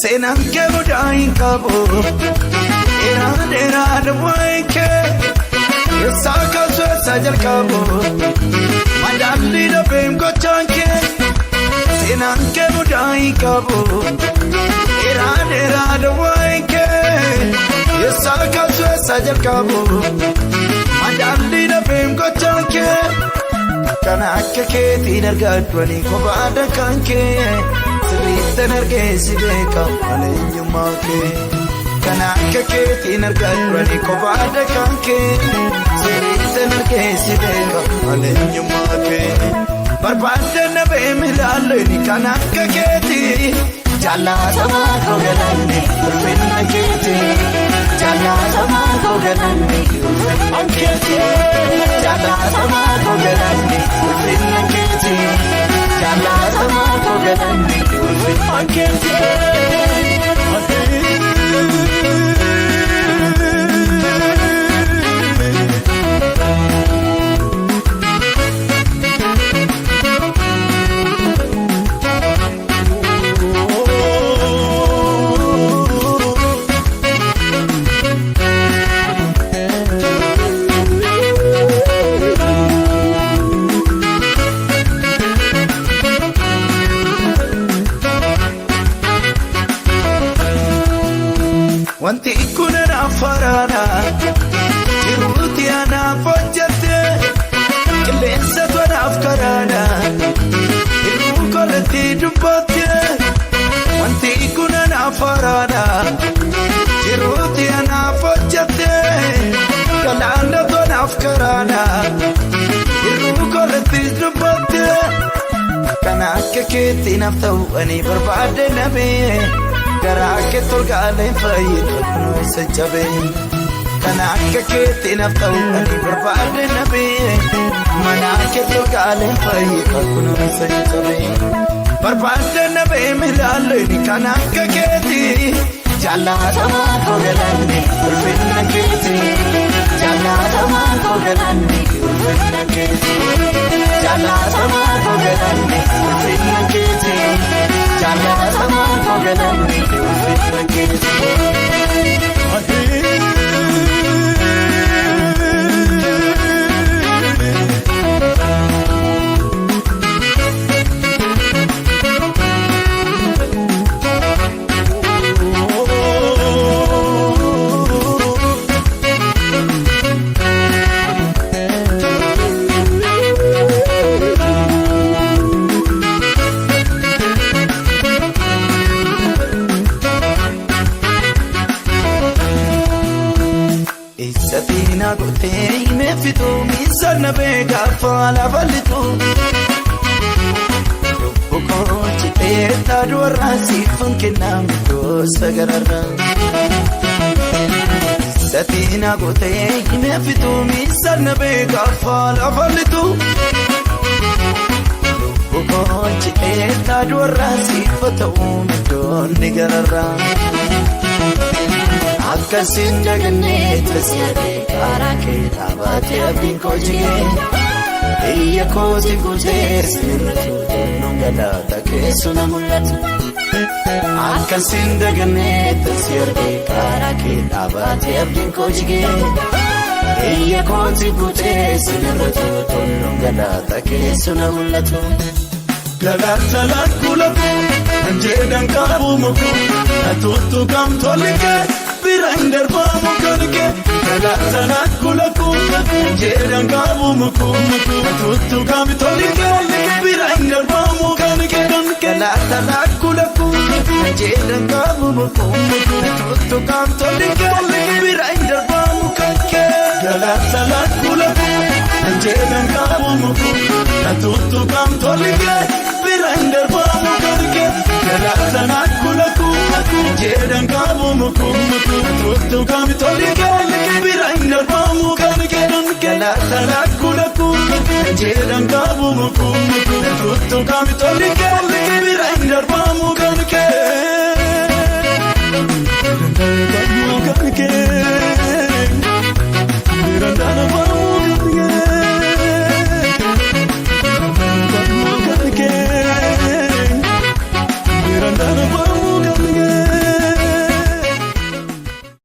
Senanke mudain kabo Era dwaike Yesaka sajal kabo Madali da bem ko chanke Senanke mudain kabo Era dwaike Yesaka sajal kabo Madali da bem ko chanke Kana keketi nargadwani ko bada kanke Sirriitti nargeessi beeka maleenyummaa kee Kana akka keetiin argadhani kophaadha kan kee Sirriitti nargeessi beeka maleenyummaa kee Barbaadde na beemi laalleeni kana akka keetii Jaallatamaa koo galanni ulfinna keetii Jaallatamaa koo galanni ulfinna keetii Jaallatamaa koo galanni ulfinna keetii Jaallatamaa koo galanni ulfinna keetii Wanti kuna na farana Jiruti ana fojjate Qilleensa tonaaf karana Iruu kolatti dubbate Wanti kuna na farana Jiruti ana fojjate Galaana tonaaf karana Iruu kolatti dubbate Kana akka keetti naaf ta'u ani barbaade nabee Garaake tolgaaleen fayyadu kunuunsa jabee Kana akka keetti naaf ta'u ani barbaade nabee Manaake tolgaaleen fayyadu kunuunsa jabee Barbaade nabee milaalleeni kana akka keetti Jaallatamaa koo galanni ulfinna keetii Jaallatamaa koo galanni ulfinna keetii Jaallatamaa koo galanni ulfinna keetii Jaallatamaa koo galanni ulfinna keetii Satina gote ime fito misana bega fala valitu Boko chipeta dorasi funkina mito sagarara Satina gote ime fito misana bega fala valitu Boko chipeta dorasi foto mito nigarara Akkasin daganee tasiree karaa kee dhaabatee abdiin koo jigee Iyya kooti guutee sirriitu tunnuun galaata keessu na mul'atu Akkasin daganee tasiree karaa kee dhaabatee abdiin koo jigee Iyya kooti guutee sirriitu tunnuun galaata keessu na mul'atu Galaata lakkulaku anjeedhaan qabu muku Atuutu gamtolike Birander bamu kanke Galaata lakkulaku anjeedhaan qabu muku Atuutu gamtolike Birander bamu kanke Galaata lakkulaku anjeedhaan qabu muku Atuutu gamtolike Birander bamu kanke Galaata lakkulaku anjeedhaan qabu muku Atuutu gamtolike Birander bamu kanke Galaata lakkulaku anjeedhaan qabu muku Atuutu gamtolike Birander bamu kanke Galaata lakkulaku anjeedhaan qabu muku Atuutu gamtolike Birander bamu kanke